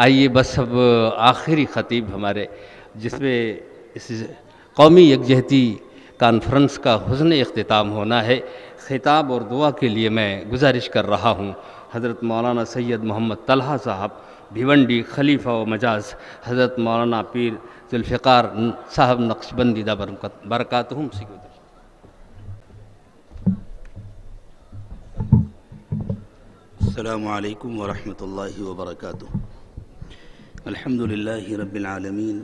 آئیے بس اب آخری خطیب ہمارے، جس میں اس قومی یکجہتی کانفرنس کا حسن اختتام ہونا ہے، خطاب اور دعا کے لیے میں گزارش کر رہا ہوں حضرت مولانا سید محمد طلحہ صاحب بھیونڈی خلیفہ و مجاز، حضرت مولانا پیر ذوالفقار صاحب نقشبندی دا برکاتہم سیکھو۔ السلام علیکم ورحمۃ اللہ وبرکاتہ۔ الحمد للہ رب العالمین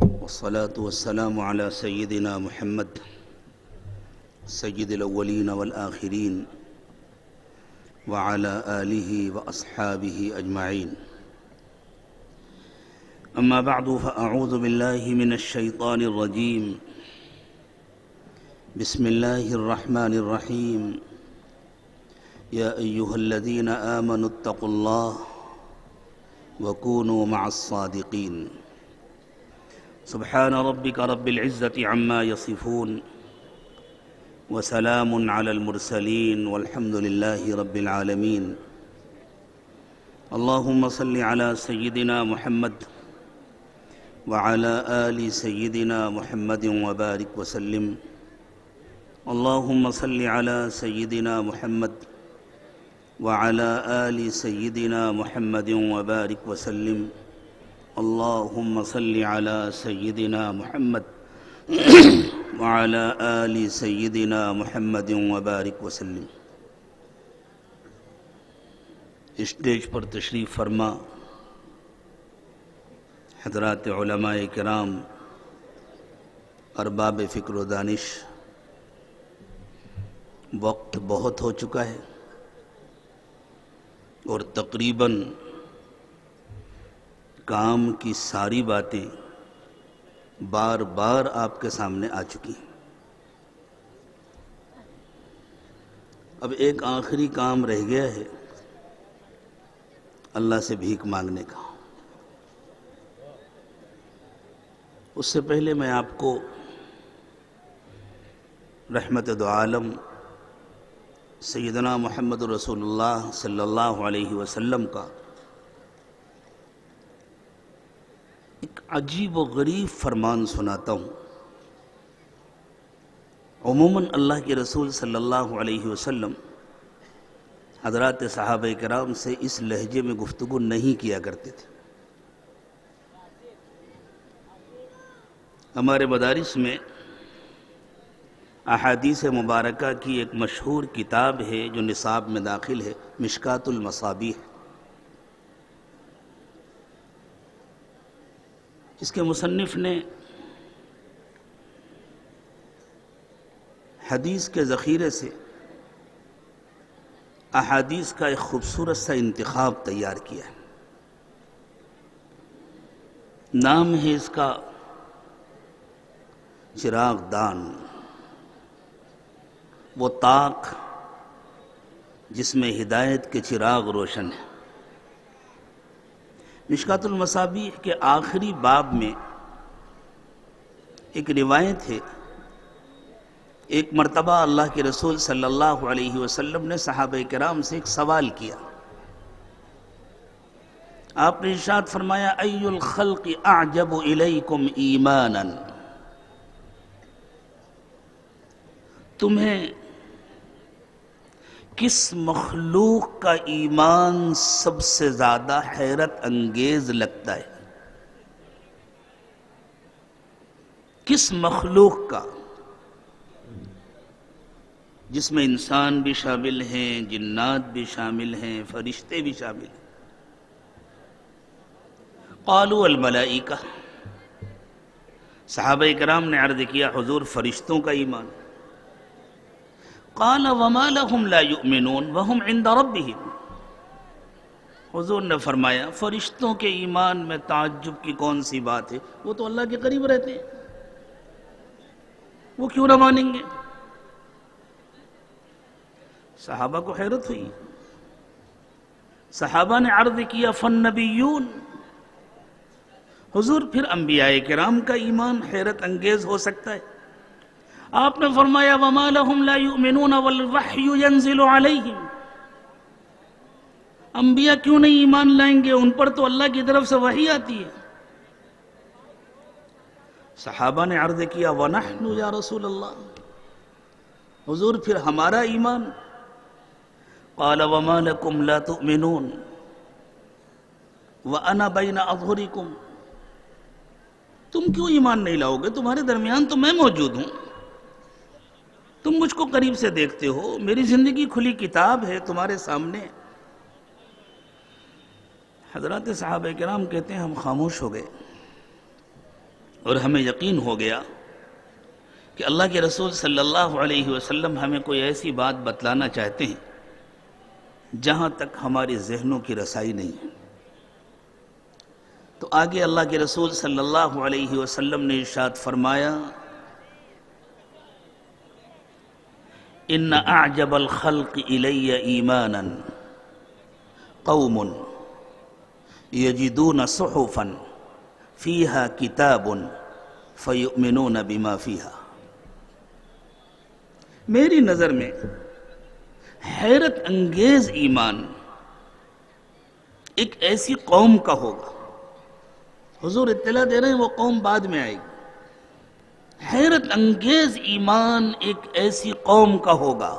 والصلاة والسلام علی سیدنا محمد سید الاولین والآخرین وعلی آلہ واصحابہ اجمعین، اما بعد فاعوذ باللہ من الشیطان الرجیم، بسم اللہ الرحمن الرحیم، یا ایہا الذین آمنوا اتقوا اللہ وکونوا مع الصادقین۔ سبحان ربک رب العزۃ عما یصفون وسلام علی المرسلین والحمد للہ رب العالمین۔ اللہم صل علی سیدنا محمد وعلی آل سیدنا محمد وبارک وسلم۔ اللہم صل علی سیدنا محمد وعلی آل سیدنا محمد وبارک وسلم۔ اللہم صل علی سیدنا محمد وعلی آل سیدنا محمد وبارک وسلم۔ اسٹیج پر تشریف فرما حضرات علماء کرام، ارباب فکر و دانش، وقت بہت ہو چکا ہے اور تقریباً کام کی ساری باتیں بار بار آپ کے سامنے آ چکی ہیں۔ اب ایک آخری کام رہ گیا ہے، اللہ سے بھیک مانگنے کا۔ اس سے پہلے میں آپ کو رحمت دو عالم سیدنا محمد رسول اللہ صلی اللہ علیہ وسلم کا ایک عجیب و غریب فرمان سناتا ہوں۔ عموماً اللہ کے رسول صلی اللہ علیہ وسلم حضرات صحابہ کرام سے اس لہجے میں گفتگو نہیں کیا کرتے تھے۔ ہمارے مدارس میں احادیث مبارکہ کی ایک مشہور کتاب ہے جو نصاب میں داخل ہے، مشکات المصابیح۔ اس کے مصنف نے حدیث کے ذخیرے سے احادیث کا ایک خوبصورت سا انتخاب تیار کیا ہے۔ نام ہے اس کا چراغ دان، وہ طاق جس میں ہدایت کے چراغ روشن ہے۔ مشکات المصابیح کے آخری باب میں ایک روایت ہے، ایک مرتبہ اللہ کے رسول صلی اللہ علیہ وسلم نے صحابہ کرام سے ایک سوال کیا۔ آپ نے ارشاد فرمایا، ای الخلق اعجب الیکم ایمانا، تمہیں کس مخلوق کا ایمان سب سے زیادہ حیرت انگیز لگتا ہے؟ کس مخلوق کا، جس میں انسان بھی شامل ہیں، جنات بھی شامل ہیں، فرشتے بھی شامل ہیں؟ قالوا الملائکہ، صحابہ کرام نے عرض کیا، حضور فرشتوں کا ایمان۔ قال وما لهم لا يؤمنون وهم عند ربهم، حضور نے فرمایا فرشتوں کے ایمان میں تعجب کی کون سی بات ہے، وہ تو اللہ کے قریب رہتے ہیں، وہ کیوں نہ مانیں گے؟ صحابہ کو حیرت ہوئی۔ صحابہ نے عرض کیا فالنبیون، حضور پھر انبیاء کرام کا ایمان حیرت انگیز ہو سکتا ہے؟ آپ نے فرمایا وما لهم لا يؤمنون والوحی ينزل علیہم، انبیاء کیوں نہیں ایمان لائیں گے؟ ان پر تو اللہ کی طرف سے وحی آتی ہے۔ صحابہ نے عرض کیا وَنَحْنُ یا رسول اللہ، حضور پھر ہمارا ایمان؟ قال وَمَا لَكُمْ لَا تُؤْمِنُونَ وَأَنَا بَيْنَ أَظْهُرِكُمْ، تم کیوں ایمان نہیں لاؤ گے؟ تمہارے درمیان تو میں موجود ہوں، تم مجھ کو قریب سے دیکھتے ہو، میری زندگی کھلی کتاب ہے تمہارے سامنے۔ حضرات صحابہ کرام کہتے ہیں ہم خاموش ہو گئے اور ہمیں یقین ہو گیا کہ اللہ کے رسول صلی اللہ علیہ وسلم ہمیں کوئی ایسی بات بتلانا چاہتے ہیں جہاں تک ہمارے ذہنوں کی رسائی نہیں ہے۔ تو آگے اللہ کے رسول صلی اللہ علیہ وسلم نے ارشاد فرمایا ان اعجب الخلق الی ایمانا قوم یجدون صحفا فیہا کتاب فیؤمنون بما فیہا، میری نظر میں حیرت انگیز ایمان ایک ایسی قوم کا ہوگا، حضور اطلاع دے رہے ہیں وہ قوم بعد میں آئے گی، حیرت انگیز ایمان ایک ایسی قوم کا ہوگا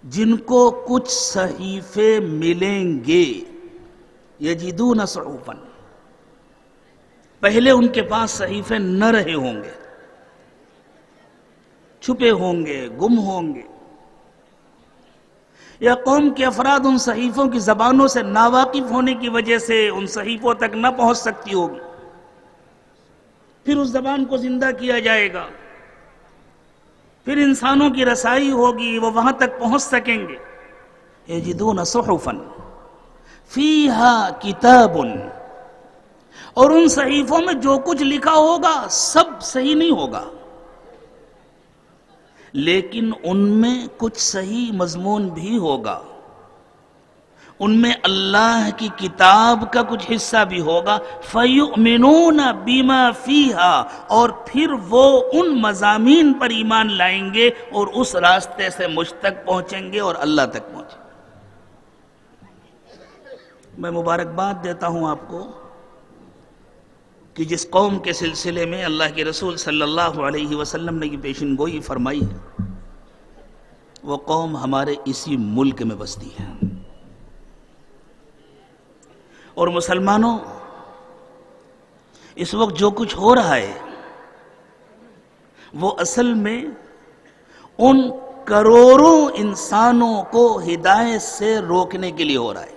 جن کو کچھ صحیفے ملیں گے، یجدون صحفا، پہلے ان کے پاس صحیفے نہ رہے ہوں گے، چھپے ہوں گے، گم ہوں گے، یا قوم کے افراد ان صحیفوں کی زبانوں سے ناواقف ہونے کی وجہ سے ان صحیفوں تک نہ پہنچ سکتی ہوگی، پھر اس زبان کو زندہ کیا جائے گا، پھر انسانوں کی رسائی ہوگی، وہ وہاں تک پہنچ سکیں گے۔ یجدون صحفا فیہا کتاب، اور ان صحیفوں میں جو کچھ لکھا ہوگا سب صحیح نہیں ہوگا، لیکن ان میں کچھ صحیح مضمون بھی ہوگا، ان میں اللہ کی کتاب کا کچھ حصہ بھی ہوگا، فَيُؤْمِنُونَ بِمَا فِيهَا، اور پھر وہ ان مضامین پر ایمان لائیں گے اور اس راستے سے مجھ تک پہنچیں گے اور اللہ تک پہنچیں گے۔ میں مبارکباد دیتا ہوں آپ کو کہ جس قوم کے سلسلے میں اللہ کے رسول صلی اللہ علیہ وسلم نے یہ پیشن گوئی فرمائی ہے، وہ قوم ہمارے اسی ملک میں بستی ہے۔ اور مسلمانوں، اس وقت جو کچھ ہو رہا ہے وہ اصل میں ان کروڑوں انسانوں کو ہدایت سے روکنے کے لیے ہو رہا ہے۔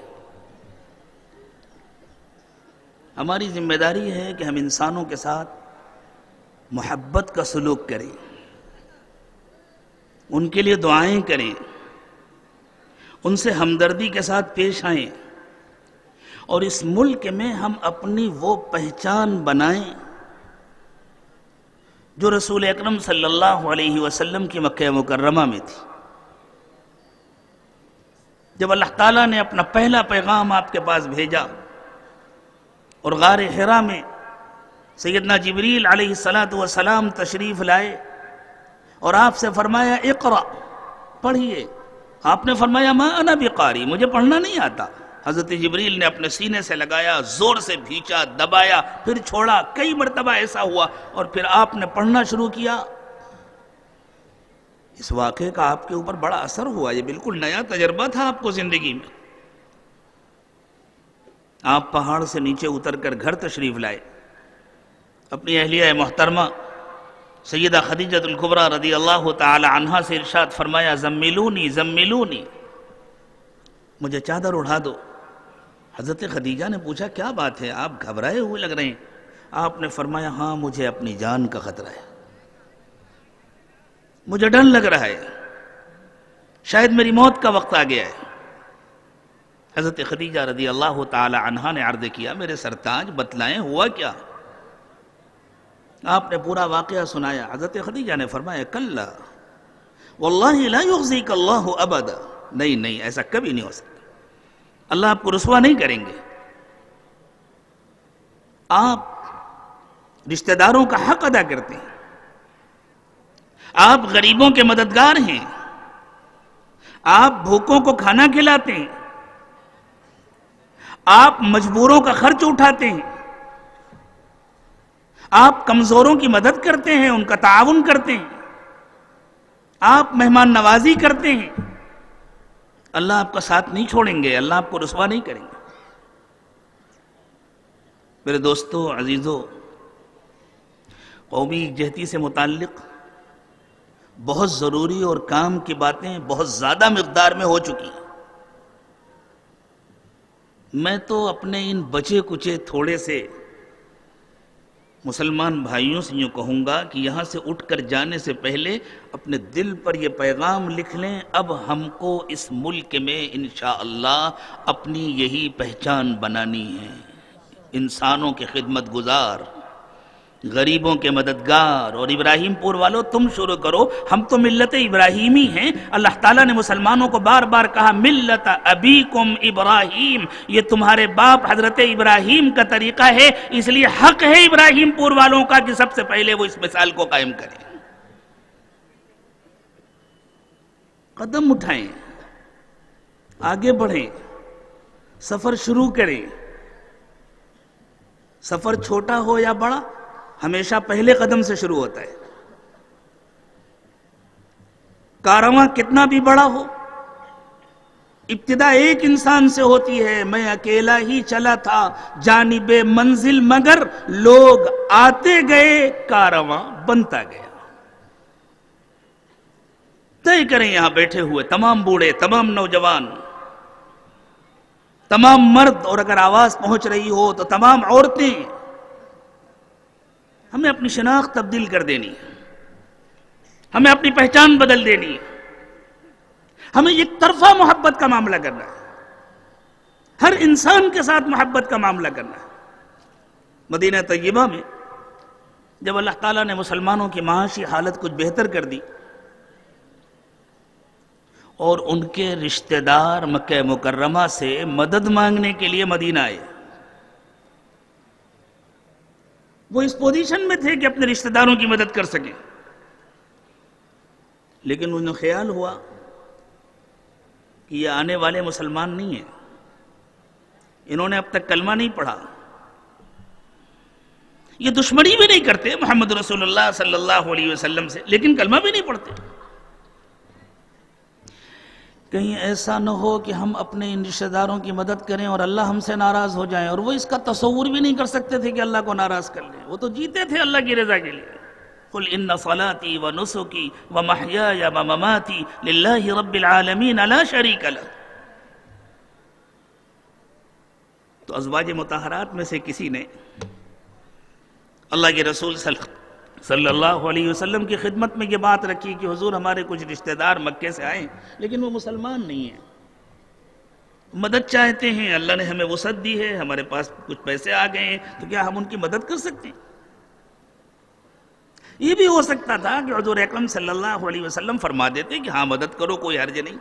ہماری ذمہ داری ہے کہ ہم انسانوں کے ساتھ محبت کا سلوک کریں، ان کے لیے دعائیں کریں، ان سے ہمدردی کے ساتھ پیش آئیں، اور اس ملک میں ہم اپنی وہ پہچان بنائیں جو رسول اکرم صلی اللہ علیہ وسلم کی مکہ مکرمہ میں تھی۔ جب اللہ تعالیٰ نے اپنا پہلا پیغام آپ کے پاس بھیجا اور غار حرا میں سیدنا جبریل علیہ السلام تشریف لائے اور آپ سے فرمایا اقرأ، پڑھیے، آپ نے فرمایا ما انا بقاری، مجھے پڑھنا نہیں آتا۔ حضرت جبریل نے اپنے سینے سے لگایا، زور سے بھینچا، دبایا، پھر چھوڑا، کئی مرتبہ ایسا ہوا، اور پھر آپ نے پڑھنا شروع کیا۔ اس واقعے کا آپ کے اوپر بڑا اثر ہوا، یہ بالکل نیا تجربہ تھا آپ کو زندگی میں۔ آپ پہاڑ سے نیچے اتر کر گھر تشریف لائے، اپنی اہلیہ محترمہ سیدہ خدیجہ الکبریٰ رضی اللہ تعالی عنہا سے ارشاد فرمایا زملونی زملونی، مجھے چادر اڑا دو۔ حضرت خدیجہ نے پوچھا کیا بات ہے، آپ گھبرائے ہوئے لگ رہے ہیں۔ آپ نے فرمایا ہاں مجھے اپنی جان کا خطرہ ہے، مجھے ڈر لگ رہا ہے، شاید میری موت کا وقت آ گیا ہے۔ حضرت خدیجہ رضی اللہ تعالی عنہا نے عرض کیا میرے سرتاج بتلائیں ہوا کیا؟ آپ نے پورا واقعہ سنایا۔ حضرت خدیجہ نے فرمایا کلا واللہ لا یخزیک اللہ ابدا، نہیں ایسا کبھی نہیں ہو سکتا، اللہ آپ کو رسوا نہیں کریں گے، آپ رشتہ داروں کا حق ادا کرتے ہیں، آپ غریبوں کے مددگار ہیں، آپ بھوکوں کو کھانا کھلاتے ہیں، آپ مجبوروں کا خرچ اٹھاتے ہیں، آپ کمزوروں کی مدد کرتے ہیں، ان کا تعاون کرتے ہیں، آپ مہمان نوازی کرتے ہیں، اللہ آپ کا ساتھ نہیں چھوڑیں گے، اللہ آپ کو رسوا نہیں کریں گے۔ میرے دوستو، عزیزو، قومی یکجہتی سے متعلق بہت ضروری اور کام کی باتیں بہت زیادہ مقدار میں ہو چکی ہیں۔ میں تو اپنے ان بچے کچے تھوڑے سے مسلمان بھائیوں سے یوں کہوں گا کہ یہاں سے اٹھ کر جانے سے پہلے اپنے دل پر یہ پیغام لکھ لیں، اب ہم کو اس ملک میں انشاءاللہ اپنی یہی پہچان بنانی ہے، انسانوں کے خدمت گزار، غریبوں کے مددگار۔ اور ابراہیم پور والوں، تم شروع کرو، ہم تو ملت ابراہیمی ہیں۔ اللہ تعالیٰ نے مسلمانوں کو بار بار کہا ملت ابیکم ابراہیم، یہ تمہارے باپ حضرت ابراہیم کا طریقہ ہے، اس لیے حق ہے ابراہیم پور والوں کا کہ سب سے پہلے وہ اس مثال کو قائم کریں، قدم اٹھائیں، آگے بڑھیں، سفر شروع کریں۔ سفر چھوٹا ہو یا بڑا، ہمیشہ پہلے قدم سے شروع ہوتا ہے۔ کارواں کتنا بھی بڑا ہو، ابتدا ایک انسان سے ہوتی ہے۔ میں اکیلا ہی چلا تھا جانب منزل، مگر لوگ آتے گئے، کارواں بنتا گیا۔ طے کریں یہاں بیٹھے ہوئے تمام بوڑھے، تمام نوجوان، تمام مرد، اور اگر آواز پہنچ رہی ہو تو تمام عورتیں، ہمیں اپنی شناخت تبدیل کر دینی ہے، ہمیں اپنی پہچان بدل دینی ہے، ہمیں ایک طرفہ محبت کا معاملہ کرنا ہے، ہر انسان کے ساتھ محبت کا معاملہ کرنا ہے۔ مدینہ طیبہ میں جب اللہ تعالیٰ نے مسلمانوں کی معاشی حالت کچھ بہتر کر دی اور ان کے رشتہ دار مکہ مکرمہ سے مدد مانگنے کے لیے مدینہ آئے، وہ اس پوزیشن میں تھے کہ اپنے رشتہ داروں کی مدد کر سکیں، لیکن انہیں خیال ہوا کہ یہ آنے والے مسلمان نہیں ہیں، انہوں نے اب تک کلمہ نہیں پڑھا، یہ دشمنی بھی نہیں کرتے محمد رسول اللہ صلی اللہ علیہ وسلم سے، لیکن کلمہ بھی نہیں پڑھتے۔ کہیں ایسا نہ ہو کہ ہم اپنے ان رشتہ داروں کی مدد کریں اور اللہ ہم سے ناراض ہو جائیں، اور وہ اس کا تصور بھی نہیں کر سکتے تھے کہ اللہ کو ناراض کر لیں، وہ تو جیتے تھے اللہ کی رضا کے لیے۔ قل ان صلاتي ونسكي ومحياي ومماتي لله رب العالمين لا شريك له۔ تو ازواج مطہرات میں سے کسی نے اللہ کے رسول صلی اللہ علیہ وسلم کی خدمت میں یہ بات رکھی کہ حضور ہمارے کچھ رشتہ دار مکے سے آئے لیکن وہ مسلمان نہیں ہیں، مدد چاہتے ہیں، اللہ نے ہمیں وسعت دی ہے، ہمارے پاس کچھ پیسے آ گئے ہیں، تو کیا ہم ان کی مدد کر سکتے ہیں؟ یہ بھی ہو سکتا تھا کہ حضور اکرم صلی اللہ علیہ وسلم فرما دیتے کہ ہاں مدد کرو، کوئی حرج نہیں،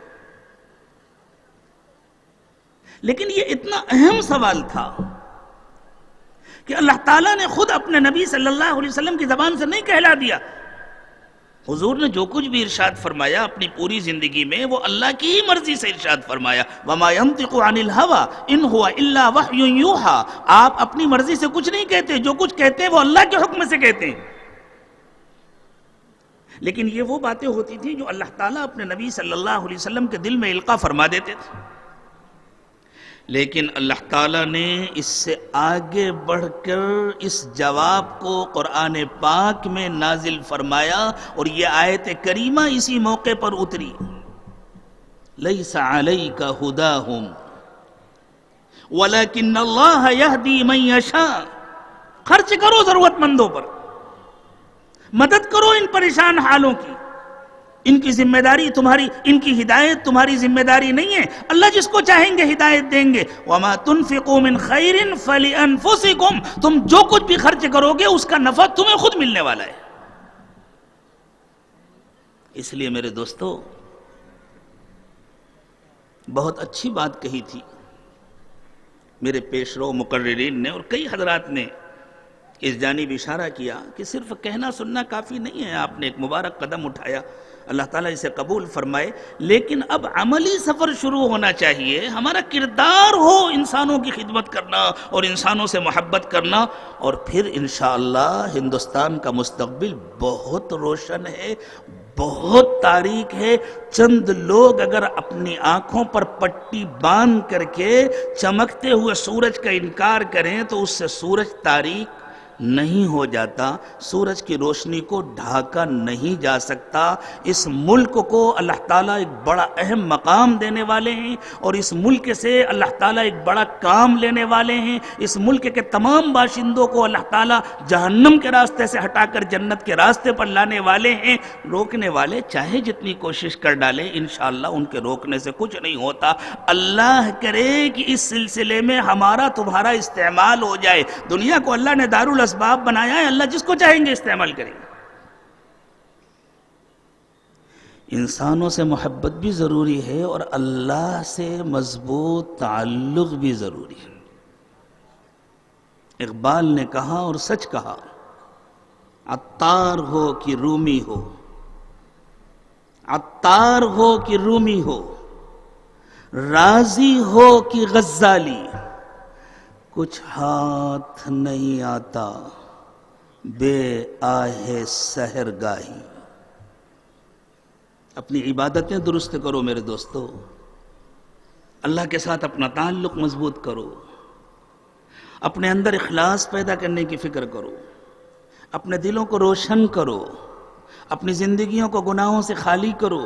لیکن یہ اتنا اہم سوال تھا کہ اللہ تعالیٰ نے خود اپنے نبی صلی اللہ علیہ وسلم کی زبان سے نہیں کہلا دیا۔ حضور نے جو کچھ بھی ارشاد فرمایا اپنی پوری زندگی میں وہ اللہ کی ہی مرضی سے ارشاد فرمایا۔ وَمَا يَنطِقُ عَنِ الْهَوَىٰ إِنْ هُوَ إِلَّا وَحْيٌ يُوحَىٰ، آپ اپنی مرضی سے کچھ نہیں کہتے، جو کچھ کہتے ہیں وہ اللہ کے حکم سے کہتے ہیں۔ لیکن یہ وہ باتیں ہوتی تھیں جو اللہ تعالیٰ اپنے نبی صلی اللہ علیہ وسلم کے دل میں القاء فرما دیتے تھے، لیکن اللہ تعالیٰ نے اس سے آگے بڑھ کر اس جواب کو قرآن پاک میں نازل فرمایا، اور یہ آیت کریمہ اسی موقع پر اتری۔ لَيْسَ عَلَيْكَ هُدَاهُمْ وَلَكِنَّ اللَّهَ يَهْدِي مَن يَشَاءُ، خرچ کرو ضرورت مندوں پر، مدد کرو ان پریشان حالوں کی، ان کی ذمہ داری تمہاری، ان کی ہدایت تمہاری ذمہ داری نہیں ہے، اللہ جس کو چاہیں گے ہدایت دیں گے۔ وَمَا تُنْفِقُوا مِنْ خَيْرٍ فَلِأَنفُسِكُمْ، تم جو کچھ بھی خرچ کرو گے اس کا نفع تمہیں خود ملنے والا ہے۔ اس لیے میرے دوستو، بہت اچھی بات کہی تھی میرے پیشرو مقررین نے، اور کئی حضرات نے اس جانب اشارہ کیا کہ صرف کہنا سننا کافی نہیں ہے، آپ نے ایک مبارک قدم اٹھایا، اللہ تعالیٰ اسے قبول فرمائے. لیکن اب عملی سفر شروع ہونا چاہیے. ہمارا کردار ہو انسانوں کی خدمت کرنا اور انسانوں سے محبت کرنا، اور پھر انشاءاللہ ہندوستان کا مستقبل بہت روشن ہے، بہت تاریک ہے. چند لوگ اگر اپنی آنکھوں پر پٹی باندھ کر کے چمکتے ہوئے سورج کا انکار کریں تو اس سے سورج تاریک نہیں ہو جاتا، سورج کی روشنی کو ڈھانکا نہیں جا سکتا. اس ملک کو اللہ تعالیٰ ایک بڑا اہم مقام دینے والے ہیں، اور اس ملک سے اللہ تعالیٰ ایک بڑا کام لینے والے ہیں. اس ملک کے تمام باشندوں کو اللہ تعالیٰ جہنم کے راستے سے ہٹا کر جنت کے راستے پر لانے والے ہیں. روکنے والے چاہے جتنی کوشش کر ڈالیں انشاءاللہ ان کے روکنے سے کچھ نہیں ہوتا. اللہ کرے کہ اس سلسلے میں ہمارا تمہارا استعمال ہو جائے. دنیا کو اللہ نے دار اسباب بنایا ہے، اللہ جس کو چاہیں گے استعمال کریں گے. انسانوں سے محبت بھی ضروری ہے اور اللہ سے مضبوط تعلق بھی ضروری ہے. اقبال نے کہا اور سچ کہا، عطار ہو کہ رومی ہو، عطار ہو کہ رومی ہو، رازی ہو کہ غزالی، کچھ ہاتھ نہیں آتا بے آہ سحر گاہی. اپنی عبادتیں درست کرو میرے دوستو، اللہ کے ساتھ اپنا تعلق مضبوط کرو، اپنے اندر اخلاص پیدا کرنے کی فکر کرو، اپنے دلوں کو روشن کرو، اپنی زندگیوں کو گناہوں سے خالی کرو.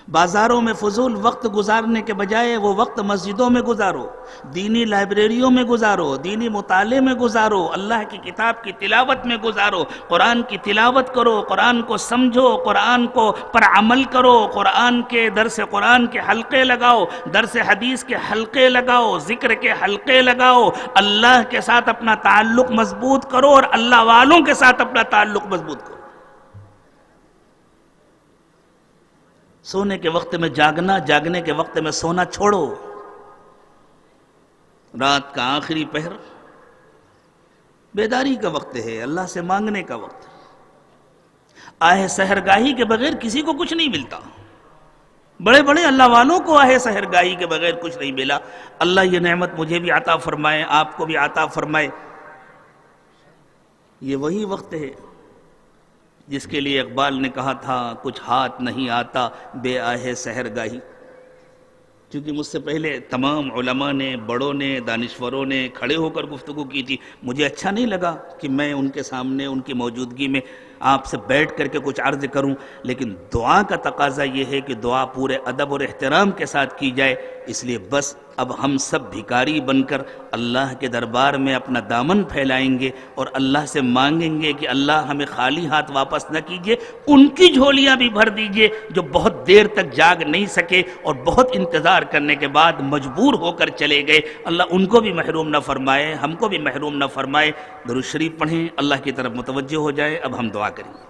بازاروں میں فضول وقت گزارنے کے بجائے وہ وقت مسجدوں میں گزارو، دینی لائبریریوں میں گزارو، دینی مطالعے میں گزارو، اللہ کی کتاب کی تلاوت میں گزارو. قرآن کی تلاوت کرو، قرآن کو سمجھو، قرآن کو پر عمل کرو، قرآن کے درس قرآن کے حلقے لگاؤ، درس حدیث کے حلقے لگاؤ، ذکر کے حلقے لگاؤ. اللہ کے ساتھ اپنا تعلق مضبوط کرو اور اللہ والوں کے ساتھ اپنا تعلق مضبوط کرو. سونے کے وقت میں جاگنا، جاگنے کے وقت میں سونا چھوڑو. رات کا آخری پہر بیداری کا وقت ہے، اللہ سے مانگنے کا وقت ہے. آہ سحرگاہی کے بغیر کسی کو کچھ نہیں ملتا. بڑے بڑے اللہ والوں کو آہ سحرگاہی کے بغیر کچھ نہیں ملا. اللہ یہ نعمت مجھے بھی عطا فرمائے، آپ کو بھی عطا فرمائے. یہ وہی وقت ہے جس کے لیے اقبال نے کہا تھا کچھ ہاتھ نہیں آتا بے آہ سحرگاہی. چونکہ مجھ سے پہلے تمام علماء نے، بڑوں نے، دانشوروں نے کھڑے ہو کر گفتگو کی تھی. مجھے اچھا نہیں لگا کہ میں ان کے سامنے ان کی موجودگی میں آپ سے بیٹھ کر کے کچھ عرض کروں، لیکن دعا کا تقاضا یہ ہے کہ دعا پورے ادب اور احترام کے ساتھ کی جائے. اس لیے بس اب ہم سب بھکاری بن کر اللہ کے دربار میں اپنا دامن پھیلائیں گے اور اللہ سے مانگیں گے کہ اللہ ہمیں خالی ہاتھ واپس نہ کیجیے. ان کی جھولیاں بھی بھر دیجیے جو بہت دیر تک جاگ نہیں سکے اور بہت انتظار کرنے کے بعد مجبور ہو کر چلے گئے. اللہ ان کو بھی محروم نہ فرمائے، ہم کو بھی محروم نہ فرمائے. درود شریف پڑھیں، اللہ کی طرف متوجہ ہو جائے. اب ہم دعا کریں گے.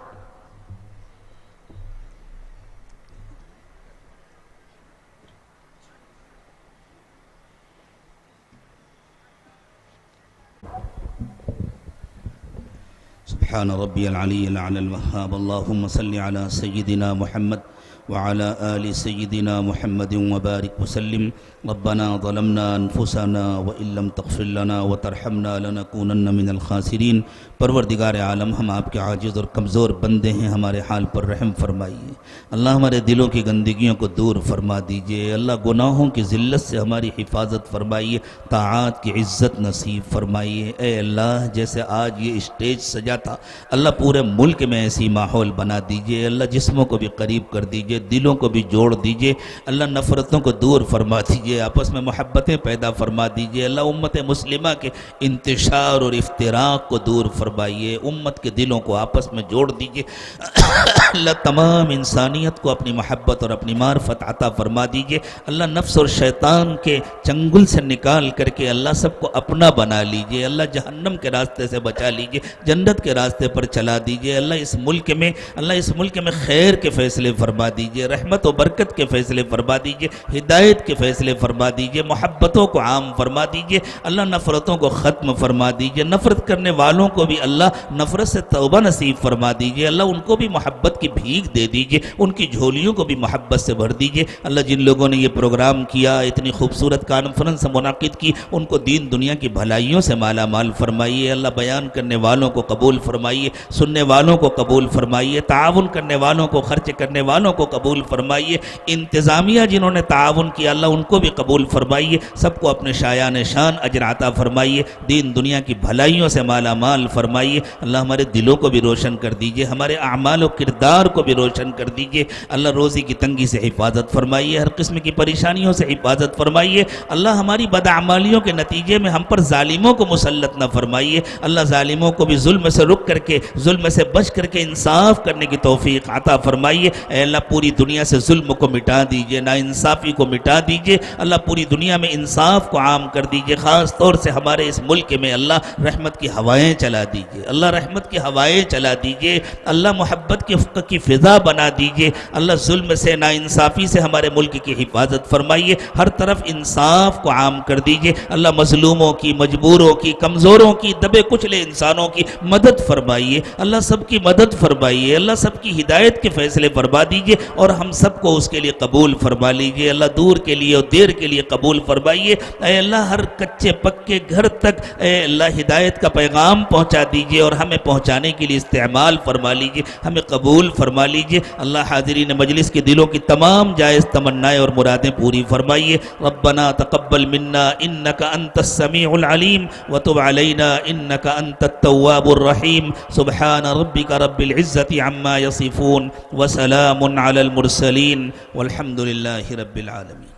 سبحان ربی العلی العلی الوہاب. اللہم صلی علی سیدنا محمد وعلى آل سيدنا محمد وبارك وسلم. ربنا ظلمنا أنفسنا وإن لم تغفر لنا وترحمنا لنكونن من الخاسرين. پروردگار عالم، ہم آپ کے عاجز اور کمزور بندے ہیں، ہمارے حال پر رحم فرمائیے. اللہ ہمارے دلوں کی گندگیوں کو دور فرما دیجئے. اللہ گناہوں کی ذلت سے ہماری حفاظت فرمائیے، طاعات کی عزت نصیب فرمائیے. اے اللہ، جیسے آج یہ اسٹیج سجا تھا، اللہ پورے ملک میں ایسی ماحول بنا دیجئے. اللہ جسموں کو بھی قریب کر دیجئے، دلوں کو بھی جوڑ دیجئے. اللہ نفرتوں کو دور فرما دیجئے، آپس میں محبتیں پیدا فرما دیجئے. اللہ امت مسلمہ کے انتشار اور افتراق کو دور فرمائیے، امت کے دلوں کو آپس میں جوڑ دیجئے. اللہ تمام انسانیت کو اپنی محبت اور اپنی معرفت عطا فرما دیجئے. اللہ نفس اور شیطان کے چنگل سے نکال کر کے اللہ سب کو اپنا بنا لیجئے. اللہ جہنم کے راستے سے بچا لیجئے، جنت کے راستے پر چلا دیجئے. اللہ اس ملک میں خیر کے فیصلے فرما دیجئے. دیجئے، رحمت و برکت کے فیصلے فرما دیجئے، ہدایت کے فیصلے فرما دیجئے، محبتوں کو عام فرما دیجئے، اللہ نفرتوں کو ختم فرما دیجئے، نفرت کرنے والوں کو بھی اللہ نفرت سے توبہ نصیب فرما دیجئے، اللہ ان کو بھی محبت کی بھیک دے دیجئے، ان کی جھولیوں کو بھی محبت سے بھر دیجئے۔ اللہ جن لوگوں نے یہ پروگرام کیا، اتنی خوبصورت کانفرنس منعقد کی، ان کو دین دنیا کی بھلائیوں سے مالا مال فرمائیے، اللہ بیان کرنے والوں کو قبول فرمائیے، سننے والوں کو قبول فرمائیے، تعاون کرنے والوں کو، خرچ کرنے والوں کو قبول فرمائیے، انتظامیہ جنہوں نے تعاون کیا اللہ ان کو بھی قبول فرمائیے، سب کو اپنے شایان شان اجر عطا فرمائیے، دین دنیا کی بھلائیوں سے مالا مال فرمائیے۔ اللہ ہمارے دلوں کو بھی روشن کر دیجئے، ہمارے اعمال و کردار کو بھی روشن کر دیجئے، اللہ روزی کی تنگی سے حفاظت فرمائیے، ہر قسم کی پریشانیوں سے حفاظت فرمائیے، اللہ ہماری بدعمالیوں کے نتیجے میں ہم پر ظالموں کو مسلط نہ فرمائیے، اللہ ظالموں کو بھی ظلم سے رک کر کے، ظلم سے بچ کر کے انصاف کرنے کی توفیق عطا فرمائیے۔ اے اللہ پوری دنیا سے ظلم کو مٹا دیجئے، ناانصافی کو مٹا دیجئے، اللہ پوری دنیا میں انصاف کو عام کر دیجئے، خاص طور سے ہمارے اس ملک میں اللہ رحمت کی ہوائیں چلا دیجئے، اللہ رحمت کی ہوائیں چلا دیجئے، اللہ محبت کی فضا بنا دیجئے، اللہ ظلم سے، ناانصافی سے ہمارے ملک کی حفاظت فرمائیے، ہر طرف انصاف کو عام کر دیجئے، اللہ مظلوموں کی، مجبوروں کی، کمزوروں کی، دبے کچلے انسانوں کی مدد فرمائیے، اللہ سب کی مدد فرمائیے، اللہ سب کی ہدایت کے فیصلے فرما دیجئے اور ہم سب کو اس کے لیے قبول فرما لیجئے، اللہ دور کے لیے اور دیر کے لیے قبول فرمائیے، اے اللہ ہر کچے پکے گھر تک اے اللہ ہدایت کا پیغام پہنچا دیجئے اور ہمیں پہنچانے کے لیے استعمال فرما لیجئے، ہمیں قبول فرما لیجئے، اللہ حاضرین مجلس کے دلوں کی تمام جائز تمنائیں اور مرادیں پوری فرمائیے۔ ربنا تقبل منا انک انت السمیع العلیم وتب علینا انک انت التواب الرحیم، سبحان ربک رب العزت عما یصفون وسلام علی المرسلین والحمد للہ رب العالمین۔